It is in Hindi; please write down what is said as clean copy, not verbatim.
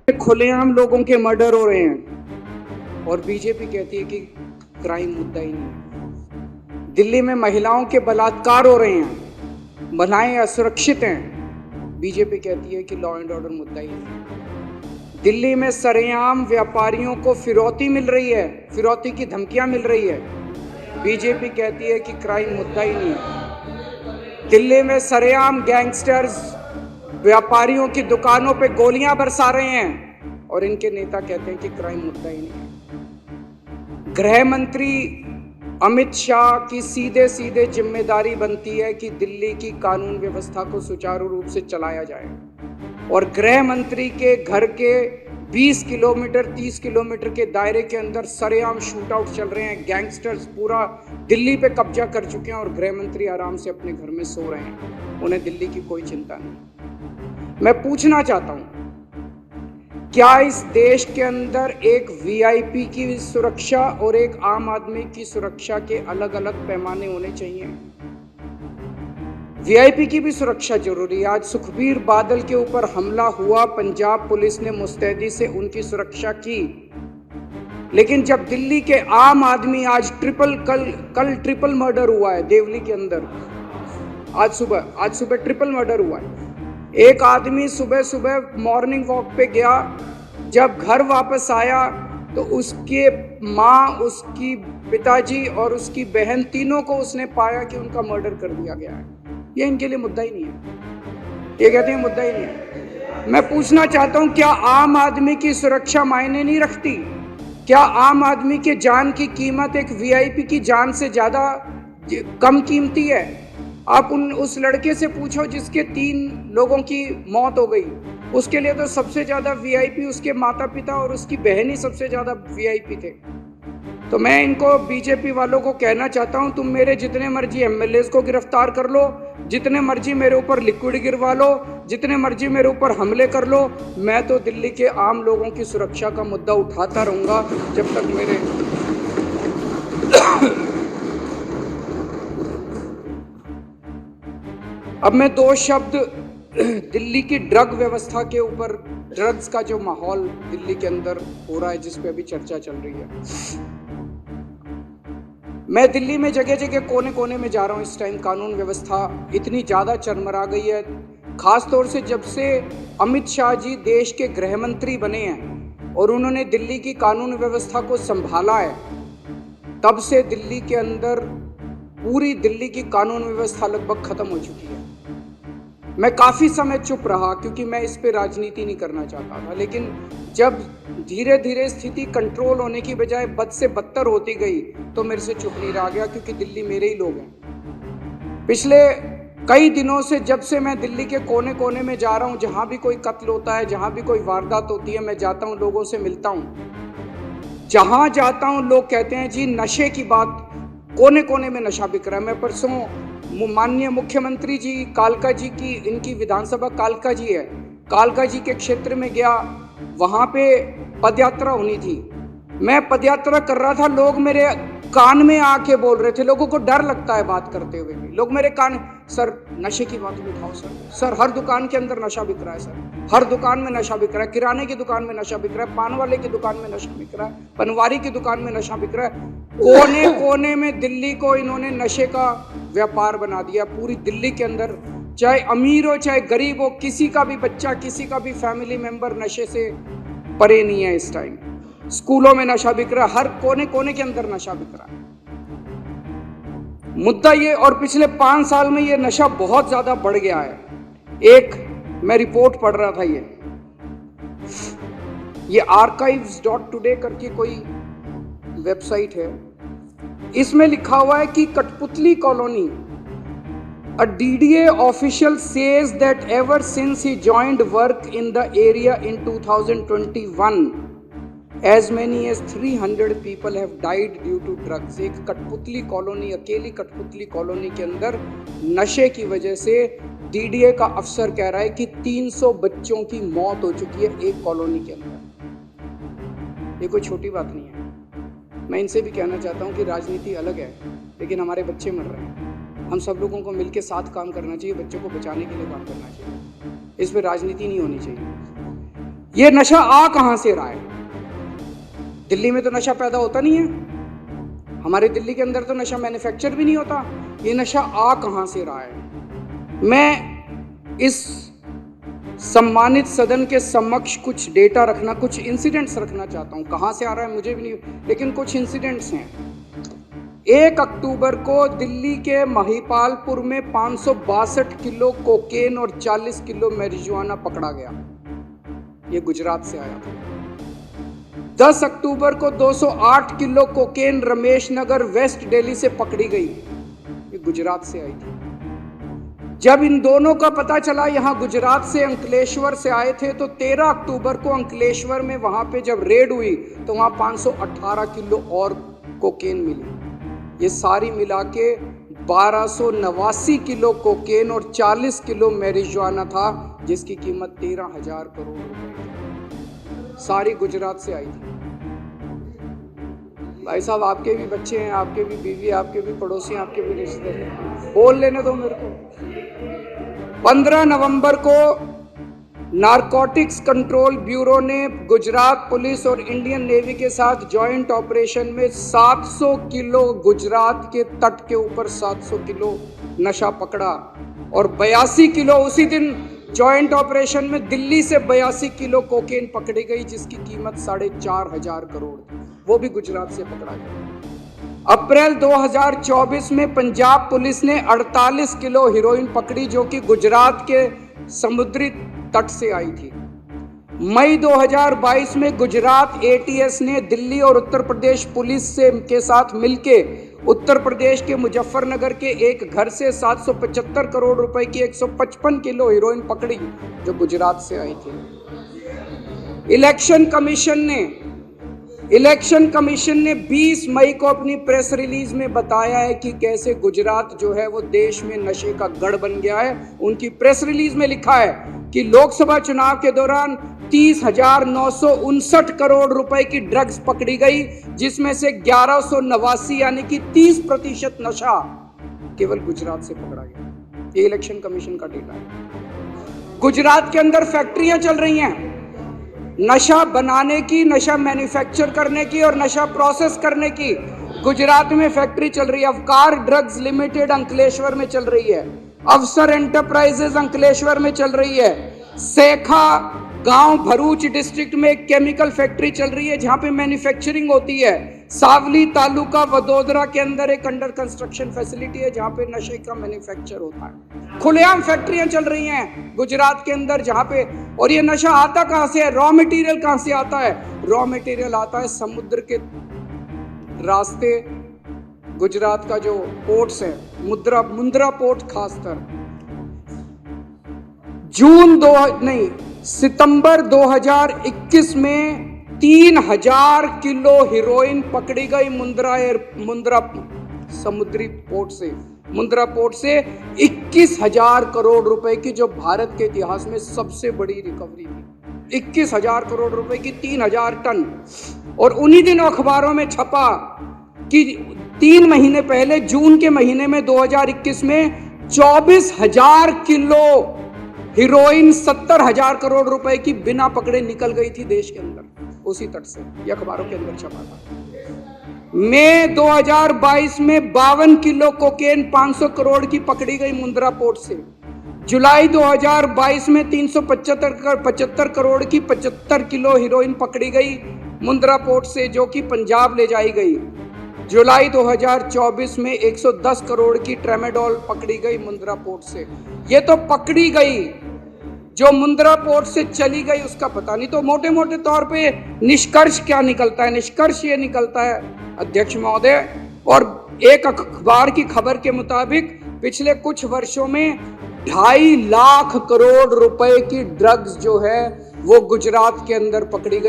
खुलेआम लोगों के मर्डर हो रहे हैं और बीजेपी कहती है कि क्राइम मुद्दा ही नहीं है। दिल्ली में महिलाओं के बलात्कार हो रहे हैं, महिलाएं असुरक्षित हैं, बीजेपी कहती है कि लॉ एंड ऑर्डर मुद्दा ही नहीं है। दिल्ली में सरेआम व्यापारियों को फिरौती मिल रही है, फिरौती की धमकियां मिल रही है, बीजेपी कहती है कि क्राइम मुद्दा ही नहीं है। दिल्ली में सरेआम गैंगस्टर्स व्यापारियों की दुकानों पे गोलियां बरसा रहे हैं और इनके नेता कहते हैं कि क्राइम मुद्दा ही नहीं है। गृह मंत्री अमित शाह की सीधे सीधे जिम्मेदारी बनती है कि दिल्ली की कानून व्यवस्था को सुचारू रूप से चलाया जाए और गृह मंत्री के घर के 20 किलोमीटर 30 किलोमीटर के दायरे के अंदर सरेआम शूट आउट चल रहे हैं। गैंगस्टर्स पूरा दिल्ली पे कब्जा कर चुके हैं और गृह मंत्री आराम से अपने घर में सो रहे हैं, उन्हें दिल्ली की कोई चिंता नहीं। मैं पूछना चाहता हूं, क्या इस देश के अंदर एक वीआईपी की सुरक्षा और एक आम आदमी की सुरक्षा के अलग अलग पैमाने होने चाहिए? वीआईपी की भी सुरक्षा जरूरी है। आज सुखबीर बादल के ऊपर हमला हुआ, पंजाब पुलिस ने मुस्तैदी से उनकी सुरक्षा की, लेकिन जब दिल्ली के आम आदमी आज कल ट्रिपल मर्डर हुआ है देवली के अंदर, आज सुबह ट्रिपल मर्डर हुआ है। एक आदमी सुबह सुबह मॉर्निंग वॉक पे गया, जब घर वापस आया तो उसके माँ, उसकी पिताजी और उसकी बहन तीनों को उसने पाया कि उनका मर्डर कर दिया गया है। ये इनके लिए मुद्दा ही नहीं है, ये कहते हैं मुद्दा ही नहीं है। मैं पूछना चाहता हूं, क्या आम आदमी की सुरक्षा मायने नहीं रखती? क्या आम आदमी के जान की कीमत एक वीआईपी की जान से ज्यादा कम कीमती है? आप उस लड़के से पूछो जिसके 3 लोगों की मौत हो गई, उसके लिए तो सबसे ज्यादा वीआईपी उसके माता पिता और उसकी बहन ही सबसे ज्यादा वीआईपी थे। तो मैं इनको बीजेपी वालों को कहना चाहता हूं, तुम मेरे जितने मर्जी एमएलए को गिरफ्तार कर लो, जितने मर्जी मेरे ऊपर लिक्विड गिरवा लो, जितने मर्जी मेरे ऊपर हमले कर लो, मैं तो दिल्ली के आम लोगों की सुरक्षा का मुद्दा उठाता रहूंगा जब तक मेरे अब मैं 2 शब्द दिल्ली की ड्रग व्यवस्था के ऊपर, ड्रग्स का जो माहौल दिल्ली के अंदर हो रहा है जिस पे अभी चर्चा चल रही है। मैं दिल्ली में जगह जगह कोने कोने में जा रहा हूँ। इस टाइम कानून व्यवस्था इतनी ज़्यादा चरमरा गई है, खास तौर से जब से अमित शाह जी देश के गृह मंत्री बने हैं और उन्होंने दिल्ली की कानून व्यवस्था को संभाला है, तब से दिल्ली के अंदर पूरी दिल्ली की कानून व्यवस्था लगभग खत्म हो चुकी है। मैं काफी समय चुप रहा क्योंकि मैं इस पे राजनीति नहीं करना चाहता था, लेकिन जब धीरे धीरे स्थिति कंट्रोल होने की बजाय बद से बदतर होती गई तो मेरे से चुप नहीं रहा गया, क्योंकि दिल्ली मेरे ही लोग हैं। पिछले कई दिनों से जब से मैं दिल्ली के कोने कोने में जा रहा हूँ, जहां भी कोई कत्ल होता है, जहां भी कोई वारदात होती है, मैं जाता हूँ, लोगों से मिलता हूँ। जहां जाता हूँ लोग कहते हैं जी नशे की बात, कोने कोने में नशा बिक रहा है। मैं परसों माननीय मुख्यमंत्री जी कालका जी की, इनकी विधानसभा कालका जी है, कालका जी के क्षेत्र में गया, वहां पे पदयात्रा होनी थी। मैं पदयात्रा कर रहा था, लोग मेरे कान में आके बोल रहे थे, लोगों को डर लगता है बात करते हुए भी, लोग मेरे कान, सर नशे की बात उठाओ सर हर दुकान के अंदर नशा बिक रहा है, सर हर दुकान में नशा बिक रहा है, किराने की दुकान में नशा बिक रहा है, पान वाले की दुकान में नशा बिक रहा है, पनवारी की दुकान में नशा बिक रहा है। कोने कोने में दिल्ली को इन्होंने नशे का व्यापार बना दिया। पूरी दिल्ली के अंदर चाहे अमीर हो चाहे गरीब हो, किसी का भी बच्चा, किसी का भी फैमिली मेंबर नशे से परे नहीं है। इस टाइम स्कूलों में नशा बिक रहा है, हर कोने कोने के अंदर नशा बिक रहा है। मुद्दा ये, और पिछले 5 साल में ये नशा बहुत ज्यादा बढ़ गया है। एक मैं रिपोर्ट पढ़ रहा था, ये archives.today करके कोई वेबसाइट है, इसमें लिखा हुआ है कि कठपुतली colony, a DDA official says that ever since he joined work in the area in 2021 as many as 300 people have died due to drugs। एक कठपुतली कॉलोनी, अकेली कठपुतली कॉलोनी के अंदर नशे की वजह से DDA का अफसर कह रहा है कि 300 बच्चों की मौत हो चुकी है एक कॉलोनी के अंदर। ये कोई छोटी बात नहीं है। मैं इनसे भी कहना चाहता हूँ कि राजनीति अलग है, लेकिन हमारे बच्चे मर रहे हैं, हम सब लोगों को मिलकर साथ काम करना चाहिए, बच्चों को बचाने के लिए काम करना चाहिए, इस पर राजनीति नहीं होनी चाहिए। ये नशा आ कहां से रहा है? दिल्ली में तो नशा पैदा होता नहीं है, हमारे दिल्ली के अंदर तो नशा मैन्युफैक्चर भी नहीं होता। ये नशा आ कहां से रहा है? मैं इस सम्मानित सदन के समक्ष कुछ डेटा रखना, कुछ इंसिडेंट्स रखना चाहता हूं। कहां से आ रहा है मुझे भी नहीं, लेकिन कुछ इंसिडेंट्स हैं। 1 अक्टूबर को दिल्ली के महिपालपुर में 562 किलो कोकेन और 40 किलो मैरिजुआना पकड़ा गया। ये गुजरात से आया था। 10 अक्टूबर को 208 kilo cocaine Ramesh Nagar waste Delhi से पकड़ी गई। ये गुजरात से आई थी। जब इन दोनों का पता चला यहां गुजरात से अंकलेश्वर से आए थे, तो 13 अक्टूबर को अंकलेश्वर में वहां पे जब रेड हुई तो वहां 518 किलो और कोकेन मिली। ये सारी मिला के 1289 किलो कोकेन और 40 किलो मैरिजुआना था, जिसकी कीमत 13,000 करोड़ रुपए थी। सारी गुजरात से आई थी। भाई साहब, आपके भी बच्चे हैं, आपके भी बीवी, आपके भी पड़ोसी, आपके भी रिश्तेदार, बोल लेने दो मेरे को। 15 नवंबर को नारकोटिक्स कंट्रोल ब्यूरो ने गुजरात पुलिस और इंडियन नेवी के साथ जॉइंट ऑपरेशन में 700 किलो गुजरात के तट के ऊपर 700 किलो नशा पकड़ा और 82 किलो उसी दिन जॉइंट ऑपरेशन में दिल्ली से 82 किलो कोकेन पकड़ी गई, जिसकी कीमत 4,500 करोड़ थी। वो भी गुजरात से पकड़ा गया। अप्रैल 2024 में पंजाब पुलिस ने 48 किलो हीरोइन पकड़ी, जो कि गुजरात के समुद्री तट से आई थी। मई 2022 में गुजरात एटीएस ने दिल्ली और उत्तर प्रदेश पुलिस के साथ मिलके उत्तर प्रदेश के मुजफ्फरनगर के एक घर से 775 करोड़ रुपए की 155 किलो हीरोइन पकड़ी, जो गुजरात से आई थी। इलेक्शन कमीशन ने 20 मई को अपनी प्रेस रिलीज में बताया है कि कैसे गुजरात जो है वो देश में नशे का गढ़ बन गया है। उनकी प्रेस रिलीज में लिखा है कि लोकसभा चुनाव के दौरान 30,959 करोड़ रुपए की ड्रग्स पकड़ी गई, जिसमें से 1189 यानी कि 30% नशा केवल गुजरात से पकड़ा गया। ये इलेक्शन कमीशन का डेटा है। गुजरात के अंदर फैक्ट्रियां चल रही हैं नशा बनाने की, नशा मैन्युफैक्चर करने की और नशा प्रोसेस करने की। गुजरात में फैक्ट्री चल रही है। अवकार ड्रग्स लिमिटेड अंकलेश्वर में चल रही है। अवसर एंटरप्राइजेज अंकलेश्वर में चल रही है। सेखा गांव भरूच डिस्ट्रिक्ट में एक केमिकल फैक्ट्री चल रही है जहां पे मैन्युफैक्चरिंग होती है। सावली तालुका वडोदरा के अंदर एक अंडर कंस्ट्रक्शन फैसिलिटी है जहां पे नशे का मैन्युफैक्चर होता है। खुलेआम फैक्ट्रियां चल रही हैं गुजरात के अंदर जहां पे, और ये नशा आता कहां से है? रॉ मटेरियल कहां से आता है? रॉ मटेरियल आता है समुद्र के रास्ते। गुजरात का जो पोर्ट्स है, मुंद्रा पोर्ट खासकर, सितंबर 2021 में 3,000 किलो हीरोइन पकड़ी गई मुंद्रा समुद्री पोर्ट से। मुंद्रा पोर्ट से 21,000 करोड़ रुपए की, जो भारत के इतिहास में सबसे बड़ी रिकवरी थी। 21,000 करोड़ रुपए की 3,000 टन। और उन्हीं दिनों अखबारों में छपा कि 3 महीने पहले जून के महीने में 2021 में 24,000 किलो हीरोइन 70,000 करोड़ रुपए की बिना पकड़े निकल गई थी देश के अंदर, उसी तट से। यह अखबारों के अंदर छपा था। मई 2022 में 52 किलो कोकेन 500 करोड़ की पकड़ी गई मुंद्रा पोर्ट से। जुलाई 2022 में 375 करोड़ की 75 किलो हीरोइन पकड़ी गई मुंद्रा पोर्ट से, जो कि पंजाब ले जाई गई। जुलाई 2024 में 110 करोड़ की ट्रेमेडोल पकड़ी गई मुंद्रा पोर्ट से। ये तो पकड़ी गई, जो मुंद्रा पोर्ट से चली गई उसका पता नहीं। तो मोटे मोटे तौर पे निष्कर्ष क्या निकलता है? निष्कर्ष ये निकलता है अध्यक्ष महोदय, और एक अखबार की खबर के मुताबिक पिछले कुछ वर्षों में 2.5 लाख करोड़ रुपए की ड्रग्स जो है वो गुजरात के अंदर पकड़ी गई।